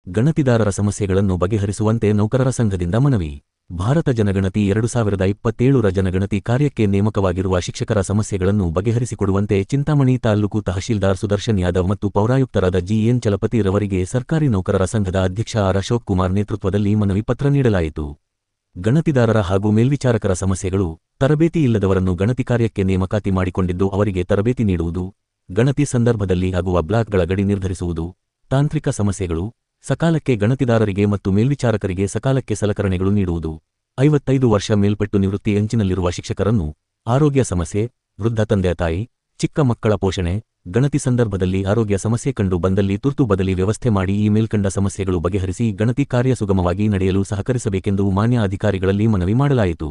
ಗಣತಿದಾರರ ಸಮಸ್ಯೆಗಳನ್ನು ಬಗೆಹರಿಸುವಂತೆ ನೌಕರರ ಸಂಘದಿಂದ ಮನವಿ. ಭಾರತ ಜನಗಣತಿ 2027ರ ಜನಗಣತಿ ಕಾರ್ಯಕ್ಕೆ ನೇಮಕವಾಗಿರುವ ಶಿಕ್ಷಕರ ಸಮಸ್ಯೆಗಳನ್ನು ಬಗೆಹರಿಸಿಕೊಡುವಂತೆ ಚಿಂತಾಮಣಿ ತಾಲ್ಲೂಕು ತಹಶೀಲ್ದಾರ್ ಸುದರ್ಶನ್ ಯಾದವ್ ಮತ್ತು ಪೌರಾಯುಕ್ತರಾದ ಜಿಎನ್ ಚಲಪತಿ ರವರಿಗೆ ಸರ್ಕಾರಿ ನೌಕರರ ಸಂಘದ ಅಧ್ಯಕ್ಷ ಆರ್ ಅಶೋಕ್ ಕುಮಾರ್ ನೇತೃತ್ವದಲ್ಲಿ ಮನವಿ ಪತ್ರ ನೀಡಲಾಯಿತು. ಗಣತಿದಾರರ ಹಾಗೂ ಮೇಲ್ವಿಚಾರಕರ ಸಮಸ್ಯೆಗಳು: ತರಬೇತಿ ಇಲ್ಲದವರನ್ನು ಗಣತಿ ಕಾರ್ಯಕ್ಕೆ ನೇಮಕಾತಿ ಮಾಡಿಕೊಂಡಿದ್ದು ಅವರಿಗೆ ತರಬೇತಿ ನೀಡುವುದು, ಗಣತಿ ಸಂದರ್ಭದಲ್ಲಿ ಆಗುವ ಬ್ಲಾಕ್ಗಳ ಗಡಿ ನಿರ್ಧರಿಸುವುದು, ತಾಂತ್ರಿಕ ಸಮಸ್ಯೆಗಳು, ಸಕಾಲಕ್ಕೆ ಗಣತಿದಾರರಿಗೆ ಮತ್ತು ಮೇಲ್ವಿಚಾರಕರಿಗೆ ಸಕಾಲಕ್ಕೆ ಸಲಕರಣೆಗಳು ನೀಡುವುದು, 55 ವರ್ಷ ಮೇಲ್ಪಟ್ಟು ನಿವೃತ್ತಿ ಅಂಚಿನಲ್ಲಿರುವ ಶಿಕ್ಷಕರನ್ನು, ಆರೋಗ್ಯ ಸಮಸ್ಯೆ, ವೃದ್ಧ ತಂದೆ ತಾಯಿ, ಚಿಕ್ಕ ಮಕ್ಕಳ ಪೋಷಣೆ, ಗಣತಿ ಸಂದರ್ಭದಲ್ಲಿ ಆರೋಗ್ಯ ಸಮಸ್ಯೆ ಕಂಡು ಬಂದಲ್ಲಿ ತುರ್ತು ಬದಲಿ ವ್ಯವಸ್ಥೆ ಮಾಡಿ ಈ ಮೇಲ್ಕಂಡ ಸಮಸ್ಯೆಗಳು ಬಗೆಹರಿಸಿ ಗಣತಿ ಕಾರ್ಯ ಸುಗಮವಾಗಿ ನಡೆಯಲು ಸಹಕರಿಸಬೇಕೆಂದು ಮಾನ್ಯ ಅಧಿಕಾರಿಗಳಲ್ಲಿ ಮನವಿ ಮಾಡಲಾಯಿತು.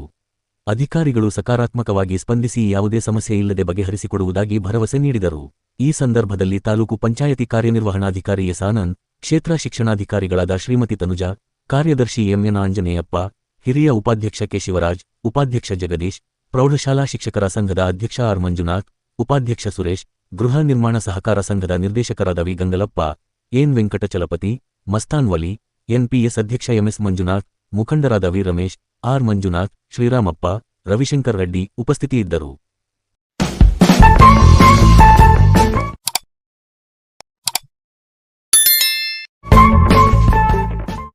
ಅಧಿಕಾರಿಗಳು ಸಕಾರಾತ್ಮಕವಾಗಿ ಸ್ಪಂದಿಸಿ ಯಾವುದೇ ಸಮಸ್ಯೆ ಇಲ್ಲದೆ ಬಗೆಹರಿಸಿಕೊಡುವುದಾಗಿ ಭರವಸೆ ನೀಡಿದರು. ಈ ಸಂದರ್ಭದಲ್ಲಿ ತಾಲೂಕು ಪಂಚಾಯತಿ ಕಾರ್ಯನಿರ್ವಹಣಾಧಿಕಾರಿ ಎಸ್ ಆನಂದ್, ಕ್ಷೇತ್ರ ಶಿಕ್ಷಣಾಧಿಕಾರಿಗಳಾದ ಶ್ರೀಮತಿ ತನುಜಾ, ಕಾರ್ಯದರ್ಶಿ ಎಂಎನ್ ಆಂಜನೇಯಪ್ಪ, ಹಿರಿಯ ಉಪಾಧ್ಯಕ್ಷ ಕೆ ಶಿವರಾಜ್, ಉಪಾಧ್ಯಕ್ಷ ಜಗದೀಶ್, ಪ್ರೌಢಶಾಲಾ ಶಿಕ್ಷಕರ ಸಂಘದ ಅಧ್ಯಕ್ಷ ಆರ್ ಮಂಜುನಾಥ್, ಉಪಾಧ್ಯಕ್ಷ ಸುರೇಶ್, ಗೃಹ ನಿರ್ಮಾಣ ಸಹಕಾರ ಸಂಘದ ನಿರ್ದೇಶಕರಾದ ವಿ ಗಂಗಲಪ್ಪ, ಎನ್ ವೆಂಕಟಚಲಪತಿ, ಮಸ್ತಾನ್ ವಲಿ, ಎನ್ಪಿಎಸ್ ಅಧ್ಯಕ್ಷ ಎಂಎಸ್ ಮಂಜುನಾಥ್, ಮುಖಂಡರಾದ ವಿ ರಮೇಶ್, ಆರ್ ಮಂಜುನಾಥ್, ಶ್ರೀರಾಮಪ್ಪ, ರವಿಶಂಕರ್ ರೆಡ್ಡಿ ಉಪಸ್ಥಿತಿಯಿದ್ದರು.